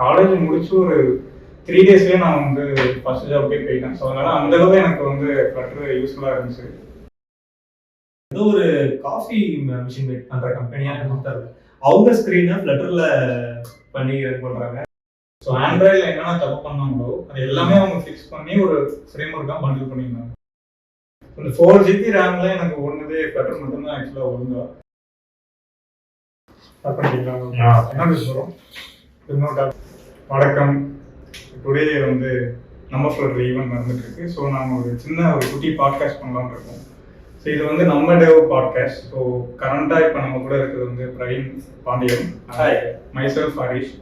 College முடிச்சு ஒரு 3 டேஸ்லேயே நான் வந்து ஃபர்ஸ்ட் ஜாப்க்கே போயிட்டேன். ஸோ அதனால அந்த அளவு எனக்கு வந்து ஃப்ளட்டர் யூஸ்ஃபுல்லாக இருந்துச்சு. ஏதோ ஒரு காஃபி மிஷின் மேக் பண்ற கம்பெனியா தெரியல, அவங்க ஸ்கிரீனை ஃப்ளட்டர்ல பண்ணி ரன் பண்றாங்க. ஸோ ஆண்ட்ராய்டில் என்னென்ன தப்பு பண்ணாங்களோ அது எல்லாமே அவங்க ஃபிக்ஸ் பண்ணி ஒரு ஃப்ரேம் ஒர்க்காக பண்டில் பண்ணியிருந்தாங்க. இந்த 4GB ரேம்ல எனக்கு ஒன்றுதே ஃப்ளட்டர் மட்டும்தான் ஆக்சுவலாக ஒழுங்கா என்ன பேசுகிறோம். வணக்கம். டுடே வந்து நம்ம ஃப்ளட்டர் ஈவெண்ட் நடந்துட்டு இருக்கு. ஸோ நாங்கள் ஒரு சின்ன ஒரு குட்டி பாட்காஸ்ட் பண்ணலாம்னு இருக்கோம். ஸோ இது வந்து நம்ம டேவ் பாட்காஸ்ட். ஸோ கரண்டாக இப்போ நம்ம கூட இருக்கிறது வந்து பிரவீன் பாண்டியன், மைசெல்ஃப் ஹரிஷ்.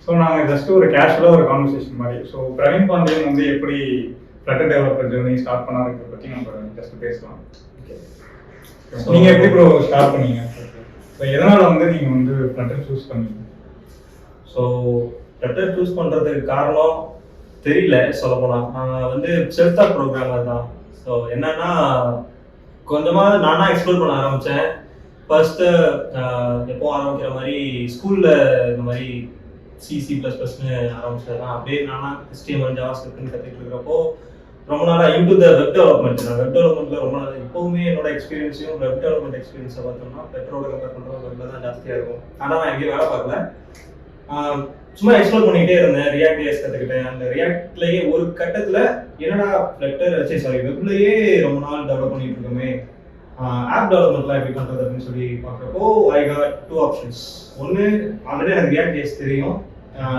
ஸோ நாங்கள் ஜஸ்ட் ஒரு கேஷுவலாக ஒரு கான்வர்சேஷன் மாதிரி. ஸோ பிரவீன் பாண்டியன் வந்து எப்படி ஃப்ளட்டர் டெவலப்பர் ஜர்னி ஸ்டார்ட் பண்ணாருன்றத பற்றி நம்ம ஜஸ்ட் பேசலாம். நீங்கள் எப்படி ப்ரோ ஸ்டார்ட் பண்ணீங்க? ஸோ எதனால் வந்து நீங்கள் வந்து ஃப்ளட்டர் சூஸ் பண்ணீங்க? ஸோ ஃப்ளட்டர் சூஸ் பண்ணுறதுக்கு காரணம் தெரியல சொல்லப்போனால். நான் வந்து செல்ஃப் டாக் ப்ரோக்ராமர் தான். ஸோ என்னன்னா கொஞ்சமாக நானாக எக்ஸ்ப்ளோர் பண்ண ஆரம்பித்தேன். ஃபர்ஸ்ட்டு எப்போ ஆரம்பிக்கிற மாதிரி ஸ்கூலில் இந்த மாதிரி C++ன்னு ஆரம்பிச்சது தான். அப்படியே நானாக HTML JavaScriptனு கற்றுக்கிட்டு இருக்கிறப்போ ரொம்ப நாளாக இன்டு த வெப் டெவலப்மெண்ட். நான் வெப் டெவலப்மெண்ட்டில் ரொம்ப நாள் இப்போவுமே என்னோட எக்ஸ்பீரியன்ஸையும் வெப் டெவலப்மெண்ட் எக்ஸ்பீரியன்ஸை பார்த்தோம்னா பெட்ரோட கம்பேர் பண்ணுறது வெப்பில் தான் ஜாஸ்தியாக இருக்கும். ஆனால் நான் எங்கேயும் வேலை பார்க்கல, சும்மா எக்ஸ்ப்ளோர் பண்ணிக்கிட்டே இருந்தேன். ரியாக்ட் கற்றுக்கிட்டேன். அந்த ரியாக்ட்லேயே ஒரு கட்டத்தில் என்னடா ஃப்ளட்டர் வெப்லேயே ரொம்ப நாள் டெவலப் பண்ணிட்டு இருக்கோமே, ஆப் டெவலப்மெண்ட்லாம் எப்படி பண்ணுறது அப்படின்னு சொல்லி பார்க்குறப்போ ஐ காட் 2 ஆப்ஷன்ஸ். ஒன்று ஆல்ரெடி எனக்கு ரியாக்ட் தெரியும்,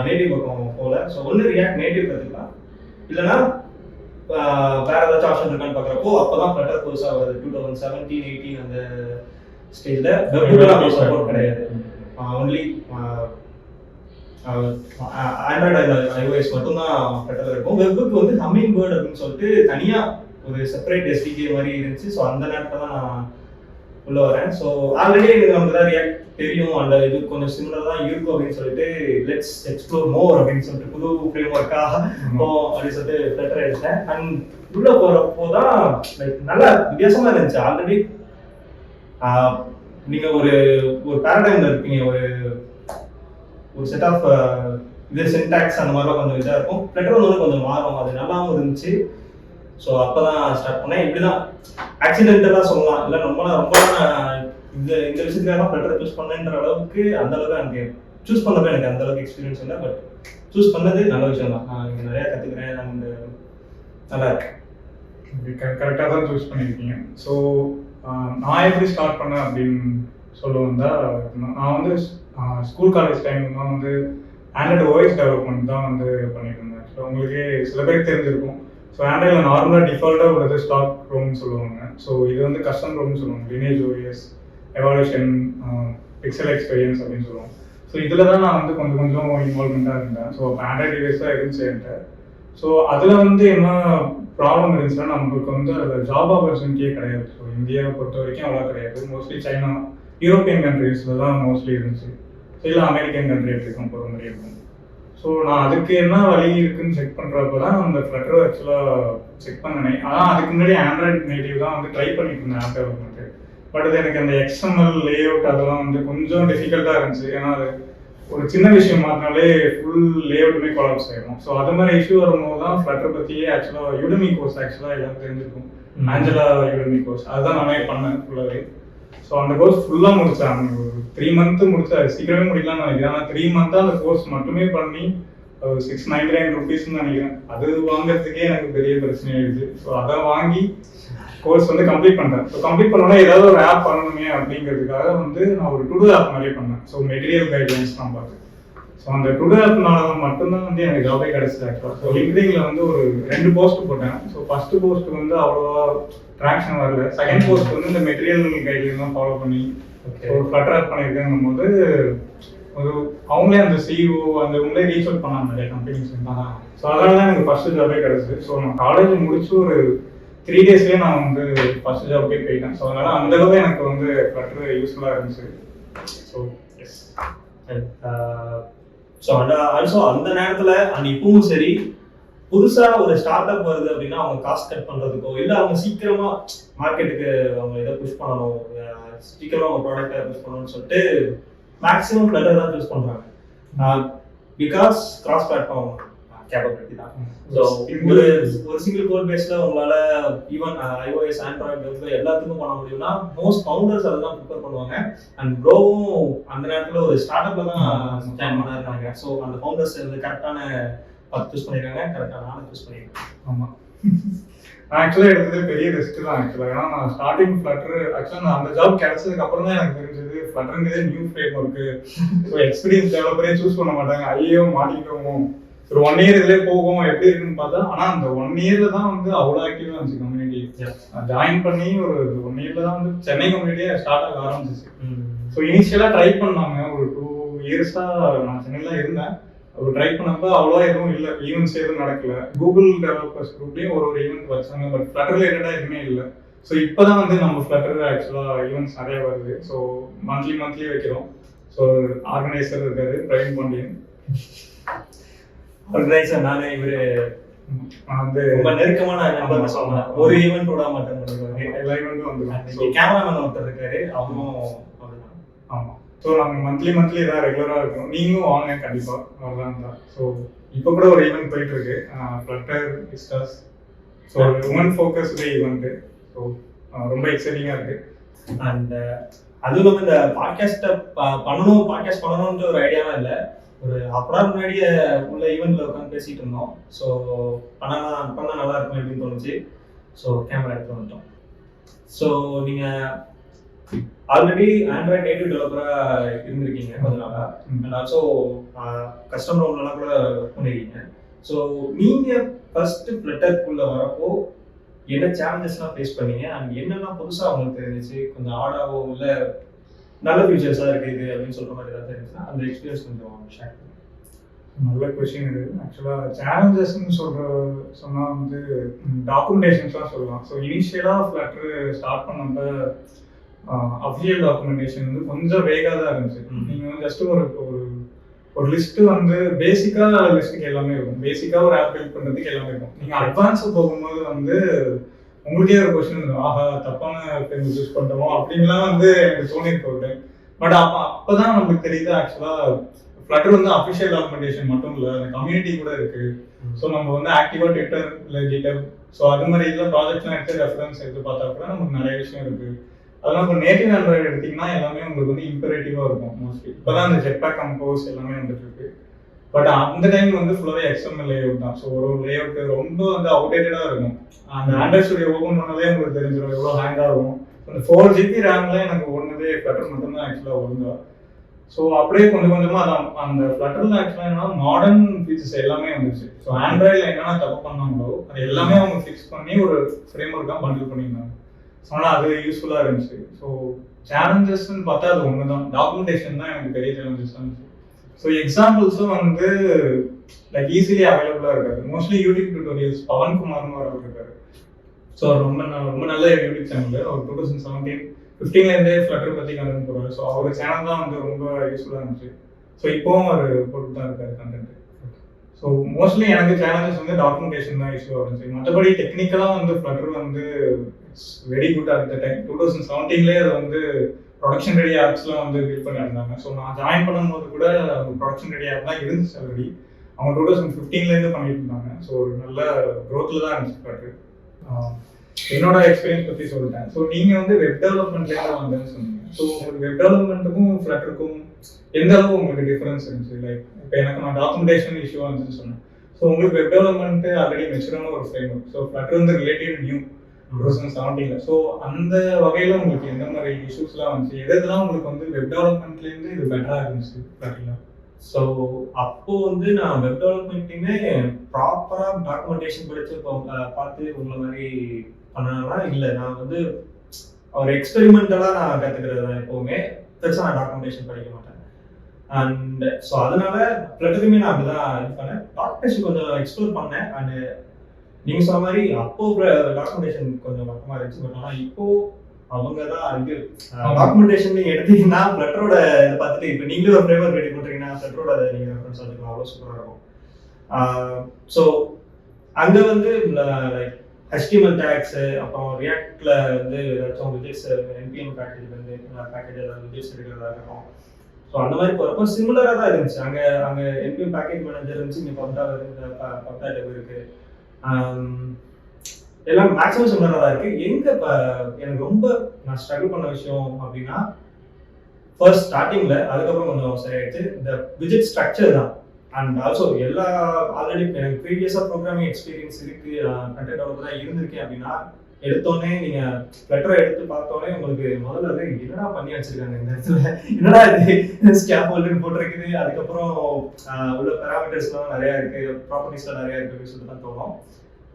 நேட்டிவ் பக்கம் போகல. ஸோ ஒன்று ரியாக்ட் நேட்டிவ் கற்றுக்கலாம், இல்லைன்னா வேற ஏதாச்சும் ஆப்ஷன் இருக்கான்னு பார்க்குறப்போ அப்போ தான் ஃப்ளட்டர் புதுசாக வருது. 2017-18 அந்த ஸ்டேஜில் வெப் சப்போர்ட் கிடையாது. ஒன்லி ஆண்ட்ராய்டு iOS மட்டும்தான் ஃப்ளட்டர் இருக்கும். வெப்புக்கு வந்து ஹம்மிங் பேர்ட் அப்படின்னு சொல்லிட்டு தனியாக ஒரு செப்பரேட் SDK மாதிரி இருந்துச்சு. ஸோ அந்த நேரத்தில் தான் நான் உள்ளே வரேன். ஸோ ஆல்ரெடி எனக்கு நமக்கு தான் ரியாக்ட் தெரியும், அந்த இது கொஞ்சம் சிமிலர் தான் இருக்கும் அப்படின்னு சொல்லிட்டு லெட்ஸ் எக்ஸ்ப்ளோர் மோர் அப்படின்னு சொல்லிட்டு புது ஃப்ரேம் ஒர்க்காக அப்படின்னு சொல்லிட்டு ஃப்ளட்டர் எடுத்தேன். அண்ட் உள்ளே போகிறப்போ தான் லைக் நல்லா வித்தியாசமாக இருந்துச்சு. ஆல்ரெடி நீங்கள் ஒரு பேரடைமில் இருப்பீங்க, ஒரு செட் ஆஃப் இது சின்டாக்ஸ் அந்த மாதிரிலாம் கொஞ்சம் இதாக இருக்கும். ஃப்ளட்டர் வந்து கொஞ்சம் மாறும், அது நல்லாவும் இருந்துச்சு. ஸோ அப்போ தான் ஸ்டார்ட் பண்ணேன். இப்படி தான் ஆக்சிடென்டலாக சொல்லலாம், இல்லை ரொம்ப இந்த விஷயத்துக்காக ஃப்ளட்டரை சூஸ் பண்ணேன்ற அளவுக்கு அந்த அளவுக்கு எனக்கு சூஸ் பண்ணப்போ எனக்கு அந்த அளவுக்கு எக்ஸ்பீரியன்ஸ் இல்லை. பட் சூஸ் பண்ணது நல்ல விஷயம் தான். நான் இங்கே நிறையா கற்றுக்கிறேன். அண்ட் நல்லா இருக்கு. கரெக்டாக தான் சூஸ் பண்ணியிருக்கீங்க. ஸோ நான் எப்படி ஸ்டார்ட் பண்ணேன் அப்படின்னு சொல்ல வந்தால், நான் வந்து ஸ்கூல் காலேஜ் டைம் தான் வந்து ஆண்ட்ராய்டு OS டெவலப்மெண்ட் தான் வந்து பண்ணிட்டு இருந்தேன். ஸோ உங்களுக்கு சில பேருக்கு தெரிஞ்சிருக்கும். ஸோ ஆண்ட்ராய்டில் நார்மலாக டிஃபால்ட்டாக உள்ளது ஸ்டாக் ரோம்னு சொல்லுவாங்க. ஸோ இது வந்து கஸ்டம் ரோம்னு சொல்லுவாங்க. Lineage OS, evaluation, pixel experience அப்படின்னு சொல்லுவோம். ஸோ இதில் தான் நான் வந்து கொஞ்சம் இன்வால்மெண்ட்டாக இருந்தேன். ஸோ ஆண்ட்ராய்டு டிவைஸ் தான் இருந்துச்சு என்கிட்ட. ஸோ அதில் வந்து என்ன ப்ராப்ளம் இருந்துச்சுன்னா, நம்மளுக்கு வந்து அதில் ஜாப் ஆப்பர்ச்சுனிட்டியே கிடையாது. ஸோ இந்தியாவை பொறுத்த வரைக்கும் அவ்வளோ கிடையாது. மோஸ்ட்லி சைனா, யூரோப்பியன் கண்ட்ரீஸில் தான் மோஸ்ட்லி இருந்துச்சு. ஸோ இல்லை அமெரிக்கன் கண்ட்ரி எடுத்துக்கும் போகிற மாதிரி இருக்கும். ஸோ நான் அதுக்கு என்ன வழி இருக்குன்னு செக் பண்ணுறப்ப தான் அந்த ஃப்ளட்டர் ஆக்சுவலாக செக் பண்ணினேன். ஆனால் அதுக்கு முன்னாடி ஆண்ட்ராய்டு நேட்டிவ் தான் வந்து ட்ரை பண்ணிட்டு இருந்தேன் ஆப் டெவலப்மெண்ட்டு. பட் அது எனக்கு அந்த XML லேஅவுட் அதெல்லாம் வந்து கொஞ்சம் டிஃபிகல்ட்டாக இருந்துச்சு. ஏன்னா அது ஒரு சின்ன விஷயம் மாற்றினாலே ஃபுல் லேஅவுட்டுமே கொலாப்ஸ் ஆகிடும். ஸோ அது மாதிரி இஷ்யூ வரும்போது தான் ஃப்ளட்டர் பற்றியே ஆக்சுவலாக யூடமி கோர்ஸ் ஆக்சுவலாக எல்லாம் தெரிஞ்சிருக்கும். ஆஞ்சலா யூடமி கோர்ஸ் அதுதான் நானே பண்ணேன் ஃபுல்லாகவே. ஸோ அந்த கோர்ஸ் ஃபுல்லாக முடித்தேன். ஒரு 3 மந்த்து முடிச்சேன். சீக்கிரமே முடிக்கலாம்னு நினைக்கிறேன். ஆனால் 3 மந்த்தாக அந்த கோர்ஸ் மட்டுமே பண்ணி 699 rupeesன்னு நினைக்கிறேன். அது வாங்குறதுக்கே எனக்கு பெரிய பிரச்சனை ஆயிடுச்சு. ஸோ அதை வாங்கி கோர்ஸ் வந்து கம்ப்ளீட் பண்ணுறேன். ஸோ கம்ப்ளீட் பண்ணோன்னா ஏதாவது ஒரு ஆப் பண்ணணுமே அப்படிங்கிறதுக்காக வந்து நான் ஒரு டுடோ ஆப் மாதிரியே பண்ணேன். ஸோ மெட்டீரியல் கைட்லைன்ஸ்லாம் பார்த்து. ஸோ அந்த டுடோ ஆப்னால மட்டும்தான் வந்து எனக்கு ஜாபே கிடச்சிது ஆக்சுவலாக. ஸோ லிங்க்டின்ல வந்து ஒரு 2 போஸ்ட் போட்டேன். ஸோ ஃபர்ஸ்ட் போஸ்ட் வந்து அவ்வளோவா ட்ராக்ஷன் வரல. செகண்ட் போஸ்ட் வந்து இந்த மெட்டீரியல் கைட்லைன் தான் ஃபாலோ பண்ணி ஒரு ஃப்ளட்டர் ஆப் பண்ணியிருக்கேங்கும் போது ஒரு அவங்களே அந்த CEO அந்த உங்களே ரீச் அவுட் பண்ணாங்க நிறைய கம்பெனிஸ். ஸோ அதனால தான் எனக்கு ஃபர்ஸ்ட் ஜாபே கிடச்சிது. ஸோ நான் காலேஜ் முடிச்சு ஒரு 3 டேஸ்லேயே நான் வந்து ஃபர்ஸ்ட் ஜாப்க்கே போயிட்டேன். ஸோ அதனால அந்த அளவு எனக்கு வந்து ஃப்ளட்டர் யூஸ்ஃபுல்லாக இருந்துச்சு. So S. ஸோ ஆல்சோ அந்த நேரத்தில் அண்ட் இப்பவும் சரி, புதுசாக ஒரு ஸ்டார்ட் அப் வருது அப்படின்னா அவங்க காஸ்ட் கட் பண்ணுறதுக்கோ இல்லை அவங்க சீக்கிரமாக மார்க்கெட்டுக்கு அவங்க இதை புஷ் பண்ணணும், சீக்கிரமாக அவங்க ப்ராடக்டை புஷ் பண்ணணும்னு சொல்லிட்டு மேக்ஸிமம் ஃப்ளட்டர் தான் சூஸ் பண்ணுறாங்க. பிகாஸ் கிராஸ் பிளாட்ஃபார்ம் கேப்பபிலிட்டி தான். ஸோ ஒரு சிங்கிள் கோட் பேஸ்ல உங்களால ஈவன் iOS ஆண்ட்ராய்டு வெப் எல்லாத்துக்கும் பண்ண முடியும்னா மோஸ்ட் ஃபவுண்டர்ஸ் அதை தான் ப்ரிஃபர் பண்ணுவாங்க. அண்ட் ப்ரோவும் அந்த நேரத்தில் ஒரு ஸ்டார்ட் அப்ல தான் ஜாயின் பண்ண இருக்காங்க. ஸோ அந்த ஃபவுண்டர்ஸ் கரெக்டான சூஸ் பண்ணியிருக்காங்க, கரெக்டான ஆளை சூஸ் பண்ணியிருக்காங்க. ஆமாம், நான் ஆக்சுவலாக எடுத்தது பெரிய ரிஸ்க் தான் ஆக்சுவலாக. ஏன்னா நான் ஸ்டார்டிங் ஃப்ளட்டர் ஆக்சுவலாக நான் அந்த ஜாப் கிடைச்சதுக்கு அப்புறம் தான் எனக்கு தெரிஞ்சது ஃப்ளட்டருங்கிறதே new framework. So experience டெவலப்பரே சூஸ் பண்ண மாட்டாங்க. ஐயோ மாட்டிக்கிட்டோம், ஒரு 1 year இதுலேயே போகும் எப்படி இருக்குன்னு பார்த்தா, ஆனால் அந்த 1 yearல தான் வந்து அவ்வளோ ஆக்டிவாக இருந்துச்சு கம்யூனிட்டி. ஜாயின் பண்ணி ஒரு 1 yearல தான் வந்து சென்னை கம்யூனிட்டியே ஸ்டார்ட் ஆக ஆரம்பிச்சிச்சு. ஸோ இனிஷியலாக ட்ரை பண்ணாங்க, ஒரு 2 yearsஸாக நான் சென்னையில் இருந்தேன். ஒரு ட்ரை பண்ணப்போ அவ்வளோவா எதுவும் இல்லை, ஈவெண்ட்ஸ் எதுவும் நடக்கல. கூகுள் டெவலப்பர்ஸ் குரூப்லேயும் ஒரு ஈவெண்ட் வச்சாங்க, பட் ஃப்ளட்டர் ரிலேட்டடாக எதுவுமே இல்லை. ஸோ இப்போ தான் வந்து நம்ம ஃப்ளட்டர் ஆக்சுவலாக ஈவெண்ட்ஸ் நிறைய வருது. ஸோ மந்த்லி வைக்கிறோம். ஸோ ஆர்கனைசர் இருக்காரு பிரவீன் பாண்டியன். ஆர்கனைசர் நானே. இவரு வந்து ரொம்ப நெருக்கமான நண்பர் சொல்லலாம். ஒரு ஈவெண்ட் விட மாட்டேன், எல்லா ஈவெண்ட்டும் வந்துடும். கேமராமேன் ஒருத்தர் இருக்காரு, அவரும் அப்படிதான். ஆமாம், ஸோ நாங்கள் மந்த்லி தான் ரெகுலராக இருக்கணும். நீங்களும் வாங்க கண்டிப்பாக, அவ்வளோதான் தான். ஸோ இப்போ கூட ஒரு ஈவெண்ட் போயிட்டு இருக்கு, Flutter Vistas. So woman focused event. So ரொம்ப எக்ஸைட்டிங்காக இருக்கு. அண்ட் அதுவும் இல்லாமல் இந்த பாட்காஸ்ட்டை பாட்காஸ்ட் பண்ணணுன்ற ஒரு ஐடியாலாம் இல்லை. ஒரு அப்புறம் முன்னாடியே உள்ள ஈவெண்ட்ல உட்காந்து பேசிட்டு இருந்தோம். ஸோ பண்ணா நல்லா இருக்கும் அப்படின்னு தோணுச்சு. ஸோ கேமரா எடுத்து வந்துட்டோம். ஸோ நீங்கள் ஆல்ரெடி ஆண்ட்ராய்ட் நேட்டிவ் டெவலப்பராக இருந்திருக்கீங்க கொஞ்ச நாளாக. அண்ட் ஆல்சோ கஸ்டமர் ரோல்லாம் கூட ஒர்க் பண்ணிருக்கீங்க. ஸோ நீங்கள் ஃபர்ஸ்ட் ஃப்ளட்டருக்குள்ளே வரப்போ என்ன சேலஞ்சஸ்லாம் ஃபேஸ் பண்ணீங்க அண்ட் என்னெல்லாம் புதுசாக உங்களுக்கு தெரிஞ்சிச்சு? கொஞ்சம் ஆடாவோ இல்லை நல்ல ஃபியூச்சர்ஸாக இருக்குது அப்படின்னு சொல்கிற மாதிரி ஏதாவது தெரிஞ்சுன்னா அந்த எக்ஸ்பீரியன்ஸ் கொஞ்சம் ஷேர் பண்ணுங்க. நல்ல கொஸ்டின் இது. ஆக்சுவலாக சேலஞ்சஸ்ன்னு சொன்னால் வந்து டாக்குமெண்டேஷன்ஸ்லாம் சொல்லலாம். ஸோ இனிஷியலாக ஃப்ளட்டர் ஸ்டார்ட் பண்ணப்போ அஃபிஷியல் டாக்குமெண்டேஷன் வந்து கொஞ்சம் வேகாக தான் இருந்துச்சு. நீங்கள் வந்து ஜஸ்ட் ஒரு லிஸ்ட்டு வந்து பேசிக்காக லிஸ்ட்டுக்கு எல்லாமே இருக்கும். பேசிக்காக ஒரு ஆப் பில்ட் பண்ணுறதுக்கு எல்லாமே இருக்கும். நீங்கள் அட்வான்ஸாக போகும்போது வந்து உங்களுக்கே ஒரு கொஸ்டின் இருக்கும், ஆஹா தப்பான ஃப்ரேம் யூஸ் பண்ணுறோமோ அப்படின்லாம் வந்து எனக்கு தோணிருக்கு. பட் அப்போதான் நமக்கு தெரியுது ஆக்சுவலாக ஃப்ளட்டர் வந்து அஃபிஷியல் டாக்குமெண்டேஷன் மட்டும் இல்லை, அந்த கம்யூனிட்டி கூட இருக்குது. ஸோ நம்ம வந்து ஆக்டிவாக ட்விட்டர் இல்லை ஜிட்டர் ஸோ அது மாதிரி இதில் ப்ராஜெக்ட்லாம் எடுத்து ரெஃபரன்ஸ் எடுத்து பார்த்தா கூட நமக்கு நிறைய விஷயம் இருக்குது. அதெல்லாம் இப்போ நேட்டிவ் ஆண்ட்ராய்டு எடுத்திங்கன்னா எல்லாமே உங்களுக்கு வந்து இம்பரேட்டிவாக இருக்கும் மோஸ்ட்லி. இப்போ தான் அந்த ஜெட்பேக் கம்போஸ் எல்லாமே வந்துட்டு இருக்கு. பட் அந்த டைம் வந்து ஃபுல்லாகவே எக்ஸ்எம்எல் லேஅவுட் தான். ஸோ ஒரு லேஅவுட் ரொம்ப வந்து அவுடேட்டடாக இருக்கும். அந்த ஆண்ட்ராய்ட் ஸ்டுடியோ ஓப்பன் பண்ணாலே உங்களுக்கு தெரிஞ்சிடும் எவ்வளோ ஹேங் ஆகும். அந்த 4 GB ரேம்ல எனக்கு ஒன்றுதே ஃப்ளட்டர் மட்டும்தான் ஆக்சுவலாக ஒழுங்கா. ஸோ அப்படியே கொஞ்சமாக அந்த ஃப்ளட்டரில் ஆக்சுவலாக என்னன்னா மாடர்ன் ஃபீச்சர்ஸ் எல்லாமே வந்துச்சு. ஸோ ஆண்ட்ராய்டில் என்னென்ன தப்பு பண்ணாங்களோ அது எல்லாமே அவங்க ஃபிக்ஸ் பண்ணி ஒரு ஃப்ரேம் ஒர்க்காக பண்டில் பண்ணியிருந்தாங்க. ஸோ ஆனால் அது யூஸ்ஃபுல்லாக இருந்துச்சு. ஸோ சேலஞ்சஸ்ன்னு பார்த்தா அது ஒன்று தான், டாக்குமெண்டேஷன் தான் எனக்கு பெரிய சேலஞ்சஸ் இருந்துச்சு. ஸோ எக்ஸாம்பிள்ஸும் வந்து லைக் ஈஸிலி அவைலபிளாக இருக்காது. மோஸ்ட்லி யூடியூப் டியூட்டோரியல்ஸ் பவன்குமார்னு ஒரு இருக்காரு. ஸோ ரொம்ப நல்ல யூடியூப் சேனல். அவர் 2015-15லேருந்தே ஃப்ளட்டர் பற்றி கண்டென்ட் போடுறாரு. ஸோ அவர் சேனல் தான் வந்து ரொம்ப யூஸ்ஃபுல்லாக இருந்துச்சு. ஸோ இப்போவும் அவர் போட்டு தான் இருக்காரு கண்டென்ட். ஸோ மோஸ்ட்லி எனக்கு சேலஞ்சஸ் வந்து டாக்குமெண்டேஷன் தான் இஷ்யூவாக இருந்துச்சு. மற்றபடி டெக்னிக்கலாக வந்து ஃப்ளட்டர் வந்து it's very good at the time. 2017லேயே அது வந்து ப்ரொடக்ஷன் ரெடி ஆப்ஸ்லாம் வந்து பில்ட் பண்ணியிருந்தாங்க. ஸோ நான் ஜாயின் பண்ணும்போது கூட ப்ரொடக்ஷன் ரெடி ஆப் தான் இருந்துச்சு ஆல்ரெடி. அவங்க 2015லேருந்து பண்ணிட்டு இருந்தாங்க. ஸோ ஒரு நல்ல க்ரோத்தில் தான் இருந்துச்சு ஃப்ளட்டர். என்னோட எக்ஸ்பீரியன்ஸ் பற்றி சொல்லிட்டேன். ஸோ நீங்கள் வந்து வெப் டெவலப்மெண்ட்லேருந்து வந்தேன்னு சொன்னீங்க. ஸோ உங்களுக்கு வெப் டெவலப்மெண்ட்டுக்கும் ஃப்ளட்டருக்கும் எந்த அளவு உங்களுக்கு டிஃபரன்ஸ் இருந்துச்சு? லைக் இப்போ எனக்கு நான் டாக்குமெண்டேஷன் இஷ்யூவாக இருந்துச்சுன்னு சொன்னேன். ஸோ உங்களுக்கு வெப் டெவலப்மெண்ட்டு ஆல்ரெடி மெச்சூரான ஒரு ஃப்ரேம் ஒர்க். ஸோ ஃப்ளட்டர் வந்து ரிலேட்டட் நியூ 2017. ஸோ அந்த வகையில் உங்களுக்கு எந்த மாதிரி இஷ்யூஸ்லாம் வந்துச்சு? எதெல்லாம் உங்களுக்கு வந்து வெப் டெவலப்மெண்ட்லேருந்து இது பெட்டராக இருந்துச்சு ஃப்ளட்டரில்? ஸோ அப்போ வந்து நான் வெப் டெவலப்மெண்ட்டுமே ப்ராப்பராக டாக்குமெண்டேஷன் படித்து பார்த்து உங்களை மாதிரி பண்ணலாம் இல்லை. நான் வந்து ஒரு எக்ஸ்பெரிமெண்டலாக நான் கற்றுக்கிறது தான். எப்போவுமே பெருசாக நான் டாக்குமெண்டேஷன் படிக்க மாட்டேன். அண்ட் ஸோ அதனால ஃப்ளட்டருமே நான் அப்படி தான் இது பண்ணேன். டாக்குமெண்டேஷன் கொஞ்சம் எக்ஸ்ப்ளோர் பண்ணேன். அண்ட் நீங்கள் சொன்ன மாதிரி அப்போ டாக்குமெண்டேஷன் கொஞ்சம் மட்டமாக இருந்துச்சு. பட் ஆனால் இப்போ அவங்க தான் இது டாக்குமெண்டேஷன் நீங்கள் எடுத்தீங்கன்னா ஃப்ளட்டரோட இதை பார்த்துட்டு இப்போ நீங்களே ஒரு ஃப்ரேம்வொர்க் ரெடி பண்ணுறீங்கன்னா ஃப்ளட்டரோட அதை நீங்கள் ரெஃபரன்ஸ் எடுத்துக்கலாம். அவ்வளோ சூப்பராக இருக்கும். ஸோ அங்கே வந்து லைக் HTML டேக்ஸு அப்புறம் ரியாக்டில் வந்து ஏதாச்சும் விஜய்ஸ் NPM பேக்கேஜ் வந்து பேக்கேஜ் ஏதாவது விஜய்ஸ் எடுக்கிறதா இருக்கும். ஸோ ஸோ அந்த மாதிரி போகிறப்போ சிமிலராக தான் இருந்துச்சு. அங்கே என்பிஎம் பேக்கேஜ் மேனேஜர் இருந்துச்சு, இங்கே பப்டா இருக்கு. எல்லாம் மேக்ஸிமம் சிமிலராக தான் இருக்குது. எங்கே இப்போ எனக்கு ரொம்ப நான் ஸ்ட்ரகிள் பண்ண விஷயம் அப்படின்னா ஃபர்ஸ்ட் ஸ்டார்டிங்கில், அதுக்கப்புறம் கொஞ்சம் சரியாயிடுச்சு, இந்த விஜிட் ஸ்ட்ரக்சர் தான். அண்ட் ஆல்சோ எல்லா ஆல்ரெடி எனக்கு ப்ரீவியஸாக ப்ரோக்ராமிங் எக்ஸ்பீரியன்ஸ் இருக்குது, கண்டென்ட் டெவலப்பர் தான் இருந்திருக்கேன் அப்படின்னா, எடுத்தோடனே நீங்கள் ஃப்ளட்டரை எடுத்து பார்த்தோன்னே உங்களுக்கு முதல்ல என்னடா பண்ணி வச்சிருக்காங்க இந்த இடத்துல, என்னடா இது ஸ்கேஃபோல்டுன்னு போட்டிருக்குது, அதுக்கப்புறம் உள்ள பேராமீட்டர்ஸ்லாம் நிறையா இருக்குது, ப்ராப்பர்ட்டிஸ்லாம் நிறையா இருக்குது அப்படின்னு சொல்லிட்டு தான் தோணும்.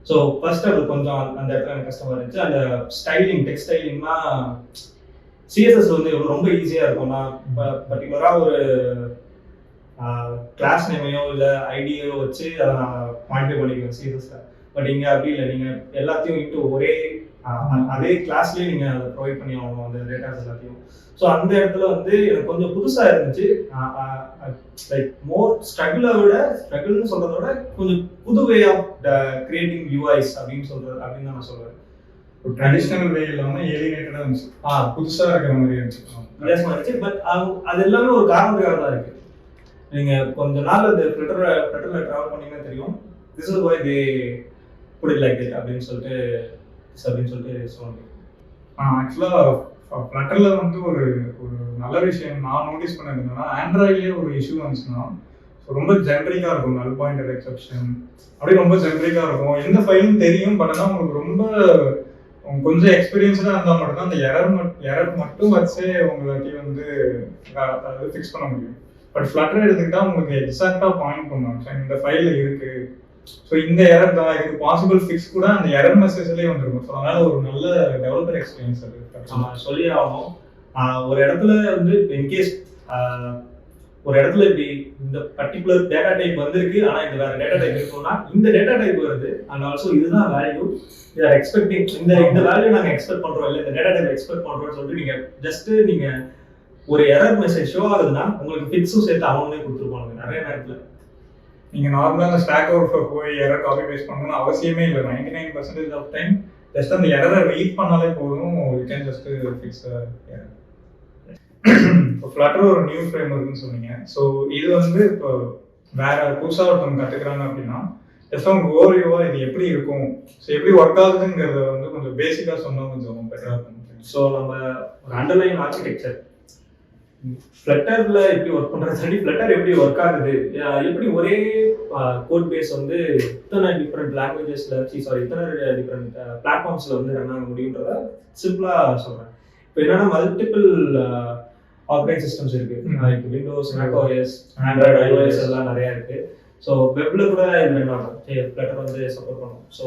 ஸோ ஃபர்ஸ்ட் அது கொஞ்சம் அந்த இடத்துல எனக்கு கஷ்டமாக இருந்துச்சு. அந்த ஸ்டைலிங், டெக்ஸ்ட் ஸ்டைலிங்னா சிஎஸ்எஸ் வந்து ரொம்ப ஈஸியாக இருக்கும்னா, இப்போ பர்டிகுலராக ஒரு கிளாஸ் நேமையோ இல்லை ஐடியோ வச்சு அதை நான் மாடிஃபை பண்ணிக்குவேன் சிஎஸ்எஸ்ல. பட் இங்கே அப்படி இல்லை, நீங்கள் எல்லாத்தையும் இட்டு ஒரே அதே கிளாஸ்லேயே நீங்கள் அதை ப்ரொவைட் பண்ணி ஆகணும் அந்த டேட்டாஸ் எல்லாத்தையும். ஸோ அந்த இடத்துல வந்து எனக்கு கொஞ்சம் புதுசாக இருந்துச்சு. லைக் மோர் ஸ்ட்ரகிள்னு சொல்கிறத விட கொஞ்சம் புது வே ஆஃப் கிரியேட்டிங் யூஐஸ் அப்படின்னு தான் நான் சொல்லுவேன். ட்ரெடிஷ்னல் வே இல்லாமல் ஏலியேட்டடாக இருந்துச்சு, புதுசாக இருக்கிற மாதிரி இருந்துச்சு. பட் அது எல்லாமே ஒரு காரணத்துக்காக தான் இருக்குது. நீங்கள் கொஞ்ச நாள் அந்த ஃப்ளட்டரில் ட்ராவல் பண்ணிங்கன்னா தெரியும், this is why they put it like that அப்படின்னு சொல்லிட்டு சொல்லுவாங்க. ஆக்சுவலாக ஃப்ளட்டரில் வந்து ஒரு நல்ல விஷயம் நான் நோட்டீஸ் பண்ணது என்னன்னா, ஆண்ட்ராய்ட்லேயே ஒரு இஷ்யூ வந்துச்சுன்னா ரொம்ப ஜென்ரிக்காக இருக்கும், நல் பாயிண்டர் எக்ஸெப்ஷன் அப்படியே ரொம்ப ஜென்ரிக்காக இருக்கும். எந்த ஃபைலும் தெரியும், பட் ஆனால் உங்களுக்கு ரொம்ப கொஞ்சம் எக்ஸ்பீரியன்ஸாக இருந்தால் மட்டும்தான் அந்த எரர் மட்டும் வச்சு உங்களுக்கு வந்து அதாவது ஃபிக்ஸ் பண்ண முடியும். பட் ஃப்ளட்டர் எடுத்துக்கிட்டா உங்களுக்கு எக்ஸாக்டாக பாயிண்ட் பண்ணுவாங்க, இந்த ஃபைலில் இருக்கு, ஸோ இந்த எரர் தான், இதுக்கு பாசிபிள் ஃபிக்ஸ் கூட அந்த எரர் மெசேஜ்லேயே வந்துருக்கும். ஸோ அதனால ஒரு நல்ல டெவலப்பர் எக்ஸ்பீரியன்ஸ் அது சொல்லி ஆகணும். ஒரு இடத்துல வந்து இன்கேஸ் ஒரு இடத்துல இப்படி இந்த பர்டிகுலர் டேட்டா டைப் வந்திருக்கு, ஆனால் இந்த வேற டேட்டா டைப் இருக்கும்னா இந்த டேட்டா டைப் வருது, அண்ட் ஆல்சோ இதுதான் வேல்யூ, வி ஆர் எக்ஸ்பெக்டிங், இந்த வேல்யூ நாங்கள் எக்ஸ்பெக்ட் பண்ணுறோம், இல்லை இந்த டேட்டா டைப் எக்ஸ்பெக்ட் பண்ணுறோம்னு சொல்லிட்டு நீங்கள் ஒரு எரர் மெசேஜ் ஷோ ஆகுதுன்னா உங்களுக்கு ஃபிக்ஸும் சேர்த்து அவங்களே கொடுத்துருப்பாங்க நிறைய நேரத்தில். நீங்கள் நார்மலாக அந்த ஸ்டாக் ஓவர்ஃப்ளோ போய் எரர் காப்பி பேஸ்ட் பண்ணணும்னு அவசியமே இல்லை. 99% ஆஃப் டைம் ஜஸ்ட் அந்த எரரை ரீட் பண்ணாலே போதும், you can just fix error. இப்போ ஃப்ளட்டர் ஒரு நியூ ஃப்ரேம் ஒர்க்னு சொன்னீங்க. ஸோ இது வந்து இப்போ வேற புதுசாக ஒருத்தவங்க கற்றுக்குறாங்க அப்படின்னா ஜஸ்ட் அவங்க ஓவர்வியூவாக இது எப்படி இருக்கும், ஸோ எப்படி ஒர்க் ஆகுதுங்கிறத வந்து கொஞ்சம் பேசிக்காக சொன்னால் கொஞ்சம் பெட்டராக இருக்கும். ஸோ நம்ம ஒரு அண்டர்லைன் ஆர்கிடெக்சர் ஃப்ளட்டரில் எப்படி ஒர்க் பண்ணுறது, ஃப்ளட்டர் எப்படி ஒர்க் ஆகுது, எப்படி ஒரே கோட் பேஸ் வந்து இத்தனை டிஃப்ரெண்ட் லாங்குவேஜஸில் இத்தனை டிஃப்ரெண்ட் பிளாட்ஃபார்ம்ஸில் வந்து ரன் ஆக முடியுன்றத சிம்பிளாக சொல்கிறேன். இப்போ என்னன்னா மல்டிபிள் ஆப்ரேட்டிங் சிஸ்டம்ஸ் இருக்குது, இப்போ விண்டோஸ், மேக்ஓஎஸ், ஆண்ட்ராய்டு, ஐஓஎஸ் எல்லாம் நிறையா இருக்குது. ஸோ வெப்பில் கூட இது ரன் ஆகும், ஃப்ளட்டர் வந்து சப்போர்ட் பண்ணும். ஸோ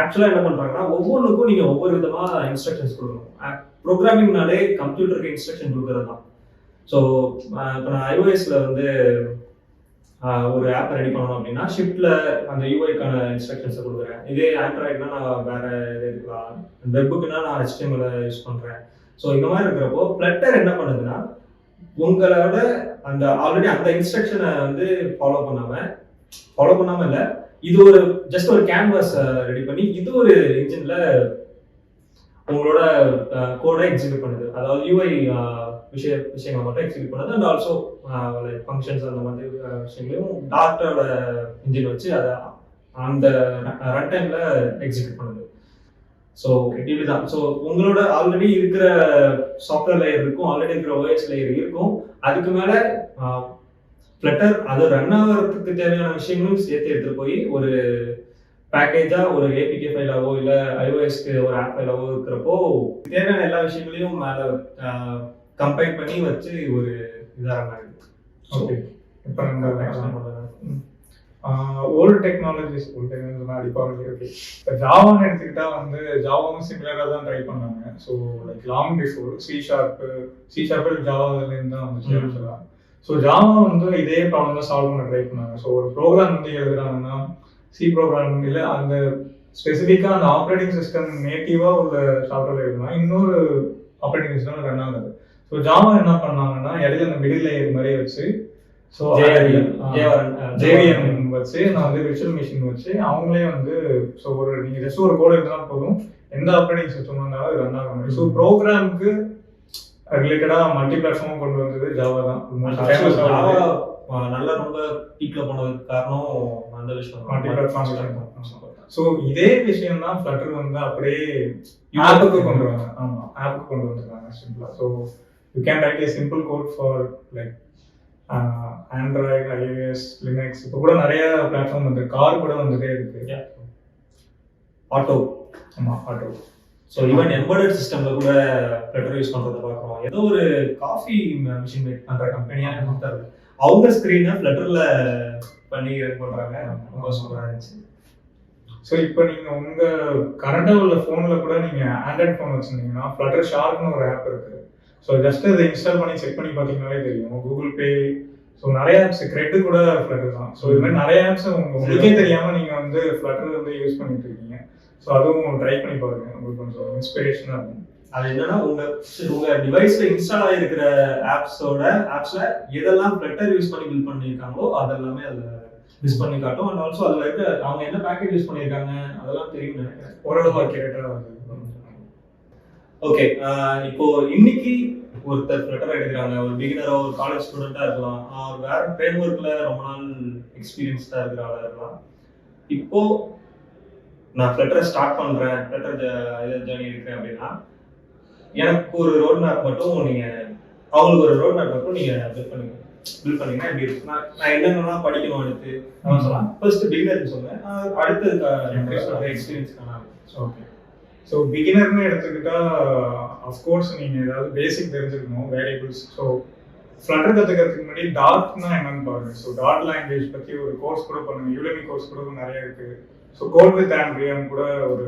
ஆக்சுவலாக என்ன பண்ணுறாங்கன்னா ஒவ்வொன்றுக்கும் நீங்கள் ஒவ்வொரு விதமாக இன்ஸ்ட்ரக்ஷன்ஸ் கொடுக்கணும். ப்ரோக்ராமிங்னாலே கம்ப்யூட்டருக்கு இன்ஸ்ட்ரக்ஷன் கொடுக்குறது தான். ஸோ இப்போ நான் ஐஓஎஸில் வந்து ஒரு ஆப் ரெடி பண்ணணும் அப்படின்னா ஷிஃப்ட்டில் அந்த யூஐக்கான இன்ஸ்ட்ரக்ஷன்ஸை கொடுக்குறேன். இதே ஆண்ட்ராய்டுனா நான் வேறு இது எடுக்கலாம், வெப்புக்குன்னா நான் HTML யூஸ் பண்ணுறேன். ஸோ இந்த மாதிரி இருக்கிறப்போ ஃப்ளட்டர் என்ன பண்ணுதுன்னா உங்களோட அந்த ஆல்ரெடி அந்த இன்ஸ்ட்ரக்ஷனை வந்து ஃபாலோ பண்ணாமல் இல்லை, இது ஒரு ஜஸ்ட் ஒரு கேன்வாஸ் ரெடி பண்ணி இது ஒரு இன்ஜினில் உங்களோட கோடை எக்ஸிக்யூட் பண்ணுது. அதாவது யூஐ விஷயங்களை மட்டும் எக்ஸிக்யூட் பண்ணுது, அண்ட் ஆல்சோ லைக் ஃபங்க்ஷன்ஸ் அந்த மாதிரி விஷயங்களையும் டாட்டோட இன்ஜின் வச்சு அதை அந்த ரன் டைமில் எக்ஸிக்யூட் பண்ணுது. ஸோ இப்படிதான். ஸோ உங்களோட ஆல்ரெடி இருக்கிற சாஃப்ட்வேர் லேயர் இருக்கும், ஆல்ரெடி இருக்கிற ஓஎஸ் லேயர் இருக்கும், அதுக்கு மேலே ஃப்ளட்டர் அது ரன் ஆகிறதுக்கு தேவையான விஷயங்களும் சேர்த்து எடுத்துகிட்டு போய் ஒரு பேக்கேஜாக ஒரு ஏபிகே ஃபைலாவோ இல்லை ஐஓஎஸ்க்கு ஒரு ஆப் ஃபைலாவோ இருக்கிறப்போ தேவையான எல்லா விஷயங்களையும் மேலே கம்பைன் பண்ணி வச்சு ஒரு இதாக ரன் ஆகுது. ஓகே, இப்போ நம்ம ஓல்டு டெக்னாலஜிஸ் அடிப்பாங்க. ஓகே, இப்போ ஜாவான்னு எடுத்துக்கிட்டா வந்து ஜாவாவும் சிமிலராக தான் ட்ரை பண்ணாங்க. So like long before C sharp ஜாவாவிலேருந்து தான் வந்துச்சு ஆக்சுவலாக. ஸோ ஜாவா வந்து இதே ப்ராப்ளம் தான் சால்வ் பண்ண ட்ரை பண்ணாங்க. ஸோ ஒரு ப்ரோக்ராம் வந்து எழுதுறாங்கன்னா சி ப்ரோக்ராம் இல்லை, அந்த ஸ்பெசிஃபிக்காக அந்த ஆப்ரேட்டிங் சிஸ்டம் நேட்டிவாக உள்ள சாஃப்ட்வேர் எழுதுனா இன்னொரு ஆப்ரேட்டிங் சிஸ்டம் ரன் ஆகுது. ஸோ ஜாவா என்ன பண்ணாங்கன்னா இடையில அந்த மிடில் லேயர் மாதிரி வச்சு, ஸோ ஜேவிஎம் வச்சு நான் வந்து விர்ச்சுவல் மிஷின் வச்சு அவங்களே வந்து ஸோ ஒரு நீங்கள் ஜஸ்ட் ஒரு கோட் எழுதினா போதும், எந்த ஆப்ரேட்டிங் சிஸ்டம் இருந்தாலும் அது ரன் ஆக முடியும். ஸோ ப்ரோக்ராமுக்கு ரிலேட்டடாக மல்டி பிளாட்ஃபார்மும் கொண்டு வந்தது ஜாவா தான். ஃபேமஸ் ஜாவா நல்லா ரொம்ப பீக்ல போனதுக்கு காரணம் அந்த விஷயம் மல்டி பிளாட்ஃபார்ம். ஸோ இதே விஷயம் தான் ஃப்ளட்டர் வந்து அப்படியே ஆப்புக்கு கொண்டு வந்தாங்க. ஆமாம், ஆப்புக்கு கொண்டு வந்துருக்காங்க சிம்பிளாக. So you can write a simple code for like Android, iOS, Linux. இப்போ கூட நிறைய பிளாட்ஃபார்ம் வந்து கார் கூட வந்துட்டே இருக்கு. ஆட்டோ. ஆமாம், ஆட்டோ. ஸோ ஈவன் எம்பெடட் சிஸ்டம்ல கூட ஃப்ளட்டர் யூஸ் பண்றதை பார்க்குறோம். ஏதோ ஒரு காஃபி மிஷின் மேக் பண்ற கம்பெனியாக கொடுத்தாரு, அவங்க ஸ்க்ரீனை ஃப்ளட்டர்ல பண்ணி ரன் பண்றாங்க. ரொம்ப சூப்பராக இருந்துச்சு. ஸோ இப்போ நீங்கள் உங்கள் கரண்டாக உள்ள ஃபோனில் கூட நீங்கள் ஆண்ட்ராய்ட் ஃபோன் வச்சுருந்தீங்கன்னா ஃப்ளட்டர் ஷார்ப்னு ஒரு ஆப் இருக்குது. ஸோ ஜஸ்ட் அதை இன்ஸ்டால் பண்ணி செக் பண்ணி பார்த்தீங்கன்னாலே தெரியும். கூகுள் பே, ஸோ நிறைய ஆப்ஸ், கிரெட்டு கூட ஃப்ளட்டர் தான். ஸோ இது மாதிரி நிறைய ஆப்ஸ் உங்களுக்கே தெரியாமல் நீங்கள் வந்து ஃப்ளட்டர் வந்து யூஸ் பண்ணிட்டு இருக்கீங்க. ஸோ அதுவும் ட்ரை பண்ணி பாருங்க, உங்களுக்கு கொஞ்சம் இன்ஸ்பிரேஷனாக இருக்கும். அது என்னன்னா உங்க டிவைஸ்ல இன்ஸ்டால் ஆகிருக்கிற ஆப்ஸ்ல எதெல்லாம் ஃப்ளட்டர் யூஸ் பண்ணி பில்ட் பண்ணியிருக்காங்களோ அதெல்லாமே அதில் யூஸ் பண்ணி காட்டும். அண்ட் ஆல்சோ அதில் இருக்க அவங்க என்ன பேக்கேஜ் யூஸ் பண்ணியிருக்காங்க அதெல்லாம் தெரியும் நினைக்கிறேன். ஓரளவு அக்யூரேட்டாக வருது. ஓகே, இப்போ இன்னைக்கு ஒருத்தர் ஃப்ளட்டர் எடுக்கிறாங்க, ஒரு பிகினரோ ஒரு காலேஜ் ஸ்டூடெண்ட்டாக இருக்கலாம், வேற ஃப்ரேம் ஒர்க்கில் ரொம்ப நாள் எக்ஸ்பீரியன்ஸ்டாக இருக்கிற ஆளாக இருக்கலாம். இப்போ நான் ஃப்ளட்டரை ஸ்டார்ட் பண்ணுறேன், ஃப்ளட்டர் ஜேர்னி எடுக்கிறேன் அப்படின்னா எனக்கு ஒரு ரோட் மேப் மட்டும் அவங்களுக்கு ஒரு ரோட் மேப் மட்டும் நீங்கள் பில்ட் பண்ணீங்கன்னா எப்படி இருக்கும்? நான் என்னென்னலாம் படிக்கணும் அடுத்து சொல்லலாம். ஃபர்ஸ்ட் பிகினருக்கு சொன்னேன், அடுத்து எக்ஸ்பீரியன்ஸ்க்கான. ஓகே, ஸோ பிகினர்னு எடுத்துக்கிட்டா அஃப்கோர்ஸ் நீங்கள் ஏதாவது பேசிக் தெரிஞ்சுக்கணும், வேரியபிள்ஸ். ஸோ ஃப்ளட்டர் கற்றுக்கிறதுக்கு முன்னாடி டாட்னா என்னன்னு பாருங்க. ஸோ டாட் லாங்குவேஜ் பற்றி ஒரு கோர்ஸ் கூட பண்ணுங்க, யூடெமி கோர்ஸ் கூட நிறைய இருக்குது. ஸோ கோட் வித் ஆண்ட்ரியம் கூட ஒரு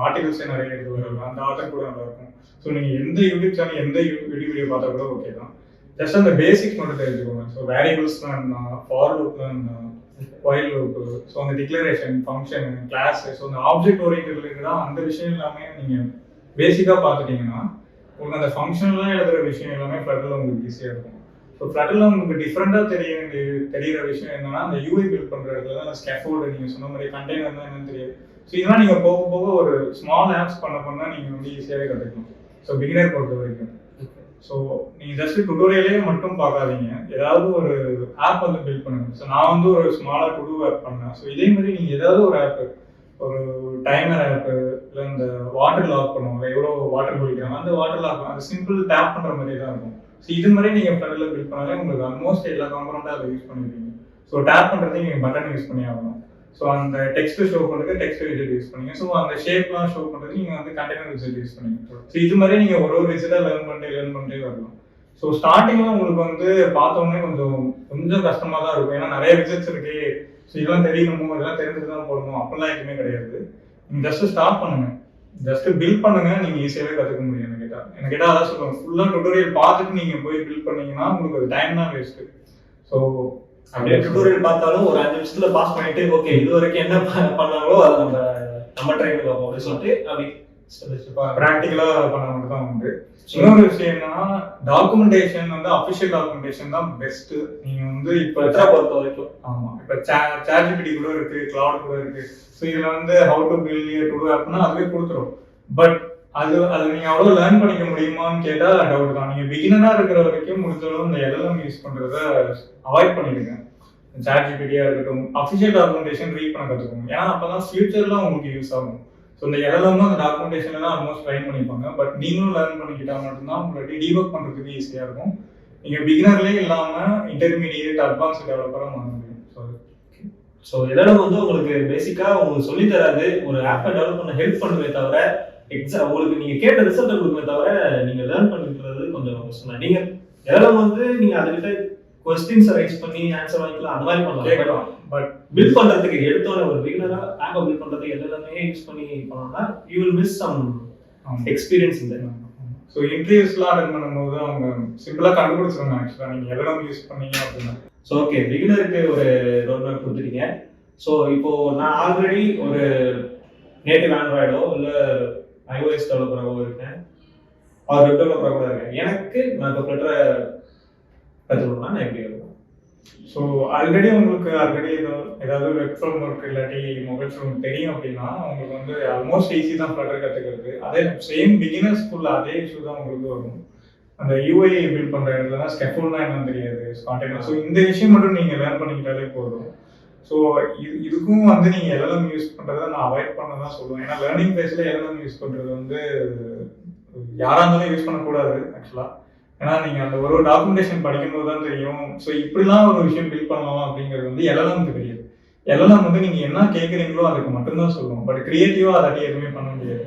ஆர்டிகல்ஸே நிறைய எடுத்து வருவாங்க, அந்த ஆத்தர் கூட நல்லா இருக்கும். ஸோ நீங்கள் எந்த யூடியூப் சேனல், எந்த யூடியூப் வீடியோ பார்த்தா கூட ஓகே தான். ஜஸ்ட் அந்த பேசிக்ஸ் மட்டும் தெரிஞ்சுக்கோங்க. ஸோ வேரியபிள்ஸ்லாம் என்ன, ஃபார் லூப்லாம் என்ன, வைல் லூப்பு, ஸோ அந்த டிக்ளரேஷன், ஃபங்க்ஷன், கிளாஸ், ஸோ அந்த ஆப்ஜெக்ட் ஓரியன்ட் ரிலேட்டடாக அந்த விஷயம் எல்லாமே நீங்கள் பேசிக்காக பார்த்துட்டிங்கன்னா உங்களுக்கு அந்த ஃபங்க்ஷன்லாம் எழுதுகிற விஷயம் எல்லாமே ஃப்ளட்டரில் உங்களுக்கு ஈஸியாக இருக்கும். ஸோ ஃப்ளட்டரில் உங்களுக்கு டிஃப்ரெண்ட்டாக தெரிகிற விஷயம் என்னன்னா, அந்த யூஐ பில்ட் பண்ணுற இடத்துல அந்த ஸ்கேஃபோல்டு, நீங்கள் சொன்ன மாதிரி கண்டெய்னர் தான் என்னன்னு தெரியாது. ஸோ இதெல்லாம் நீங்கள் போக போக ஒரு ஸ்மால் ஆப்ஸ் பண்ண நீங்கள் வந்து ஈஸியாகவே கற்றுக்கணும். ஸோ பிகினர் பொறுத்த வரைக்கும். ஸோ நீங்கள் ஜஸ்ட் டுட்டோரியலே மட்டும் பார்க்காதீங்க, ஏதாவது ஒரு ஆப் வந்து பில்ட் பண்ணுங்க. ஸோ நான் வந்து ஒரு ஸ்மாலாக டு டூ ஆப் பண்ணேன். ஸோ இதே மாதிரி நீங்கள் ஏதாவது ஒரு ஆப்பு, ஒரு டைமர் ஆப்பு, இல்லை இந்த வாட்டர் லாக் பண்ணுவாங்க, எவ்வளோ வாட்டர் குடிக்கிறாங்க அந்த வாட்டர் லாக், அது சிம்பிள் டேப் பண்ணுற மாதிரி தான் இருக்கும். ஸோ இது மாதிரி நீங்கள் ஃப்ளட்டரில் பில்ட் பண்ணாலே உங்களுக்கு ஆல்மோஸ்ட் எல்லா காம்பனண்ட்டாக அதை யூஸ் பண்ணிருக்கீங்க. ஸோ டேப் பண்ணுறதுக்கு நீங்கள் பட்டன் யூஸ் பண்ணி ஆகணும். ஸோ அந்த டெக்ஸ்ட் ஷோ பண்ணுறது டெக்ஸ்ட் விஜெட் யூஸ் பண்ணுங்க. ஸோ அந்த ஷேப்லாம் ஷோ பண்ணுறது நீங்கள் வந்து கண்டெய்னர் விஜெட் யூஸ் பண்ணுங்க. ஸோ இது மாதிரி நீங்கள் ஒரு விஜெட்டாக லேர்ன் பண்ணிட்டே வரலாம். ஸோ ஸ்டார்டிங்கில் உங்களுக்கு வந்து பார்த்தோன்னே கொஞ்சம் கஷ்டமாக தான் இருக்கும், ஏன்னா நிறைய விஜெட்ஸ் இருக்கு. ஸோ இதெல்லாம் தெரியணுமோ, இதெல்லாம் தெரிஞ்சுட்டு தான் போடணும் அப்படிலாம் எதுவுமே கிடையாது. நீங்கள் ஜஸ்ட் ஸ்டார்ட் பண்ணுங்க, ஜஸ்ட் பில்ட் பண்ணுங்க, நீங்கள் ஈஸியாகவே கற்றுக்க முடியும். என்ன கேட்டால் அதான் சொல்லுவாங்க, ஃபுல்லாக டுட்டோரியல் பார்த்துட்டு நீங்கள் போய் பில்ட் பண்ணீங்கன்னா உங்களுக்கு ஒரு டைம் தான் வேஸ்ட்டு. ஸோ அப்படியே டுட்டோரியல் பார்த்தாலும் ஒரு 5 நிமிஷத்துல பாஸ் பண்ணிட்டு ஓகே இது வரைக்கும் என்ன பண்ணாங்களோ அதை நம்ம ட்ரை பண்ணி பார்ப்போம் அப்படின்னு சொல்லிட்டு அப்படி ப்ராக்டிக்கலாக பண்ண மட்டும் தான் உண்டு. இன்னொரு விஷயம் என்னன்னா, டாக்குமெண்டேஷன் வந்து அஃபிஷியல் டாக்குமெண்டேஷன் தான் பெஸ்ட். நீங்க வந்து இப்போ பொறுத்த வரைக்கும் ஆமா, இப்போ ChatGPT கூட இருக்கு, கிளவுட் கூட இருக்கு. ஸோ இதுல வந்து how to build to do ஆப்னா அதுவே கொடுத்துரும். பட் அது நீங்க அவ்வளோ லேர்ன் பண்ணிக்க முடியுமான்னு கேட்டா டவுட் தான். நீங்க பிகினரா இருக்கிற வரைக்கும் முடிஞ்சளவு இந்த LLM யூஸ் பண்றத அவாய்ட் பண்ணிடுங்க. ChatGPT-யா இருக்கட்டும், அஃபிஷியல் டாக்குமெண்டேஷன் ரீட் பண்ண கற்றுக்கணும், ஏன்னா அப்பதான் ஃபியூச்சர்லாம் உங்களுக்கு யூஸ் ஆகும். ஸோ இந்த LLM அந்த டாக்குமெண்டேஷன்லாம் ஆல்மோஸ்ட் ட்ரைன் பண்ணிப்பாங்க. பட் நீங்களும் லேர்ன் பண்ணிக்கிட்டா மட்டும்தான் உங்களுக்கு டீபக் பண்ணுறதுக்கு ஈஸியாக இருக்கும். நீங்கள் பிகினர்லேயே இல்லாமல் இன்டர்மீடியேட், அட்வான்ஸ் டெவலப்பராக மாற முடியும். ஸோ LLM வந்து உங்களுக்கு பேசிக்காக உங்களுக்கு சொல்லித் தராது, ஒரு ஆப்பை டெவலப் பண்ண ஹெல்ப் பண்ணுமே தவிர உங்களுக்கு நீங்கள் கேட்ட ரிசல்ட்டை கொடுக்குமே தவிர நீங்கள் லேர்ன் பண்ணிக்கிறது கொஞ்சம் கஷ்டம் தான். நீங்கள் LLM வந்து நீங்கள் அதுக்கிட்ட கொஸ்டின்ஸை ரைஸ் பண்ணி ஆன்சர் வாங்கிக்கலாம், அந்த மாதிரி பண்ணலாம். பட் பில்ட் பண்றதுக்கு எடுத்தோட ஒரு பிகினரா ஆப்பை பில்ட் பண்றதுக்கு எல்லாமே யூஸ் பண்ணி பண்ணோம்னா you will miss some experience இந்த. ஸோ இன்டர்வியூஸ்லாம் அட்டெண்ட் பண்ணும்போது அவங்க சிம்பிளாக கண்டுபிடிச்சிருவாங்க ஆக்சுவலாக நீங்கள் LLM யூஸ் பண்ணீங்க அப்படின்னா. ஸோ ஓகே, பிகினருக்கு ஒரு ரோட் மேப் கொடுத்துட்டீங்க. ஸோ இப்போ நான் ஆல்ரெடி ஒரு நேட்டிவ் ஆண்ட்ராய்டோ இல்லை iOS டெவலப்பராகவோ இருக்கேன், ஒரு வெப் டெவலப்பராக கூட இருக்கேன். எனக்கு நான் இப்போ ஃப்ளட்டரை கற்றுக்கணும்னா நான் எப்படி இருக்கும்? ஸோ உங்களுக்கு ஆல்ரெடி ஏதாவது வெப் ஃப்ரேம் ஒர்க் இல்லாட்டி மொபைல் ஃப்ரேம் தெரியும் அப்படின்னா உங்களுக்கு வந்து ஆல்மோஸ்ட் ஈஸி தான் ஃப்ளட்டர் கற்றுக்கிறது. அதே சேம் பிகினர்ஸ்குள்ள அதே இஷ்யூ தான் உங்களுக்கு வரும். அந்த யூஐ பில்ட் பண்ற இடத்துல ஸ்கெஃபோல்ட்னா என்னன்னு தெரியாது, கான்டெக்ட். ஸோ இந்த விஷயம் மட்டும் நீங்க லேர்ன் பண்ணிக்கிட்டாலே போதும். ஸோ இதுக்கும் வந்து நீங்க எல்எல்எம் யூஸ் பண்றதை நான் அவாய்ட் பண்ண தான் சொல்லுவேன். ஏன்னா லேர்னிங் பேஸ்ல எல்எல்எம் யூஸ் பண்றது வந்து யாரா இருந்தாலும் யூஸ் பண்ணக்கூடாது ஆக்சுவலா. ஏன்னா நீங்க அந்த ஒரு டாக்குமெண்டேஷன் படிக்கும்போது தான் தெரியும். ஸோ இப்படிலாம் ஒரு விஷயம் பில்ட் பண்ணலாம் அப்படிங்கிறது வந்து எல்எல்எம்க்கு தெரியாது. எல்எல்எம் வந்து நீங்க என்ன கேட்குறீங்களோ அதுக்கு மட்டும்தான் சொல்லுவோம். பட் கிரியேட்டிவா அதாட்டி எதுவுமே பண்ண முடியாது.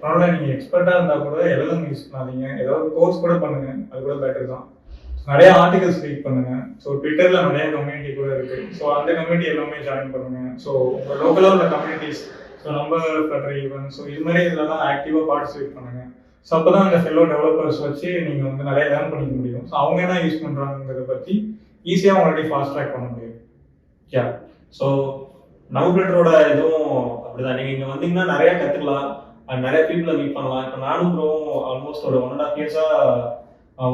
அதனால நீங்க எக்ஸ்பர்ட்டா இருந்தா கூட எல்எல்எம் யூஸ் பண்ணாதீங்க. ஏதாவது கோர்ஸ் கூட பண்ணுங்க, அது கூட பெட்டர் தான். நிறைய ஆர்டிகல்ஸ் ரீட் பண்ணுங்க. ஸோ ட்விட்டர்ல நிறைய கம்யூனிட்டி கூட இருக்கு. ஸோ அந்த கம்யூனிட்டி எல்லாமே ஜாயின் பண்ணுங்க. ஸோ உங்க லோக்கலாக உள்ள கம்யூனிட்டிஸ், ஸோ நம்ம ஃப்ளட்டர் ஈவென்ட், ஸோ இது மாதிரி இதெல்லாம் ஆக்டிவாக பார்ட்டிசிபேட் பண்ணுங்க. ஸோ அப்போ தான் அந்த ஃபெல்லோ டெவலப்பர்ஸ் வச்சு நீங்கள் வந்து நிறைய லேர்ன் பண்ணிக்க முடியும். ஸோ அவங்க என்ன யூஸ் பண்ணுறாங்கிறத பற்றி ஈஸியாக உங்கள்கிட்ட ஃபாஸ்ட் ட்ராக் பண்ண முடியும். யா, ஸோ நம்ம ஃப்ளட்டரோட இதுவும் அப்படிதான். நீங்கள் இங்கே வந்தீங்கன்னா நிறைய கற்றுக்கலாம், நிறைய பீப்புளை மீட் பண்ணலாம். இப்போ நானும் ப்ரோ ஆல்மோஸ்ட் ஒரு 1.5 இயர்ஸாக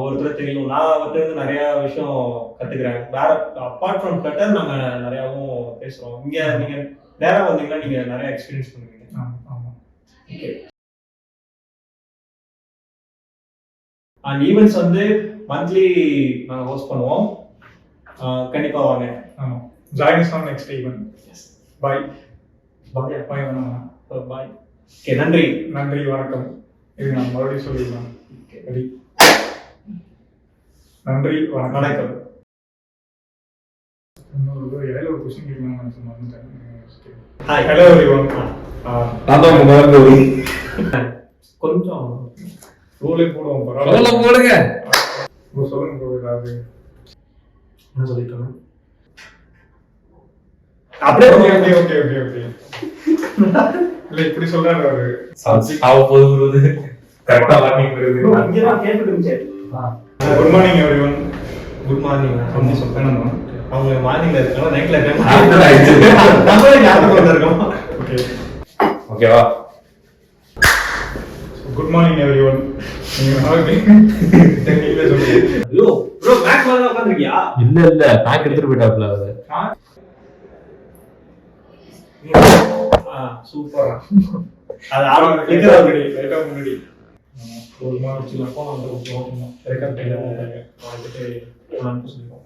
ஒருத்தர் தெரியும். நான் அவர்கிட்ட இருந்து நிறைய விஷயம் கற்றுக்கிறேன். வேற அப்பார்ட் ஃப்ரம் ஃப்ளட்டர் நாங்கள் நிறையாவும் பேசுகிறோம். இங்கே நீங்கள் நேராக வந்தீங்கன்னா நீங்கள் நிறைய எக்ஸ்பீரியன்ஸ் பண்ணுவீங்க. ஆமாம். ஓகே. அண்ட் ஈவெண்ட்ஸ் வந்து மந்த்லி நாங்கள் ஹோஸ்ட் பண்ணுவோம். கண்டிப்பாக வாங்க. ஆமாம். Join us on next event. Bye. Bye. Bye வேணாம். பாய். ஓகே, நன்றி. நன்றி, வணக்கம். இது நான் மறுபடியும் சொல்லிடலாம். ரெடி. நன்றி, வணக்கம். இன்னொரு இடையில ஒரு கொஸ்டின் கேட்கலாம்னு சொன்னாங்க. Hello everyone. நான் தான் முதல்ல கொஞ்சம் ரூலே போடுவோம். போடுங்க. சொல்லுங்க ப்ரோ. ஏதாவது என்ன சொல்லிட்டோம்? அப்படியே okay okay okay okay okay. இல்ல இப்படி சொல்றாரு அவரு. சாவ போகுது கரெக்டா வார்னிங் வருது. இங்க தான் கேட்டுட்டு இருந்துச்சு. Good morning everyone. Good morning. ரொம்ப சொல்றேன். அவங்க மார்னிங்ல இருக்காங்க, நைட்ல இருக்காங்க. நம்மளே ஞாபகம் இருக்கோம். ஓகே. ஓகேவா? Good morning everyone. நீங்க நாளைக்கு டெக்னிக்கலா சொல்லுங்க. ஐயோ ப்ரோ, மேக் மேல உட்கார்ந்திருக்கியா? இல்ல பேக் எடுத்துட்டு போயிட்டாப்ல அவரு. சூப்பரா. அது ஆரம்ப கிளிக்கர் ஆல்ரெடி லைட்டா முன்னாடி ஒரு மாதிரி வச்சுலாம் போலாம். அந்த ஓகே. ரெக்கார்ட் பண்ணி வாங்கிட்டு நான் சொல்லுவோம்.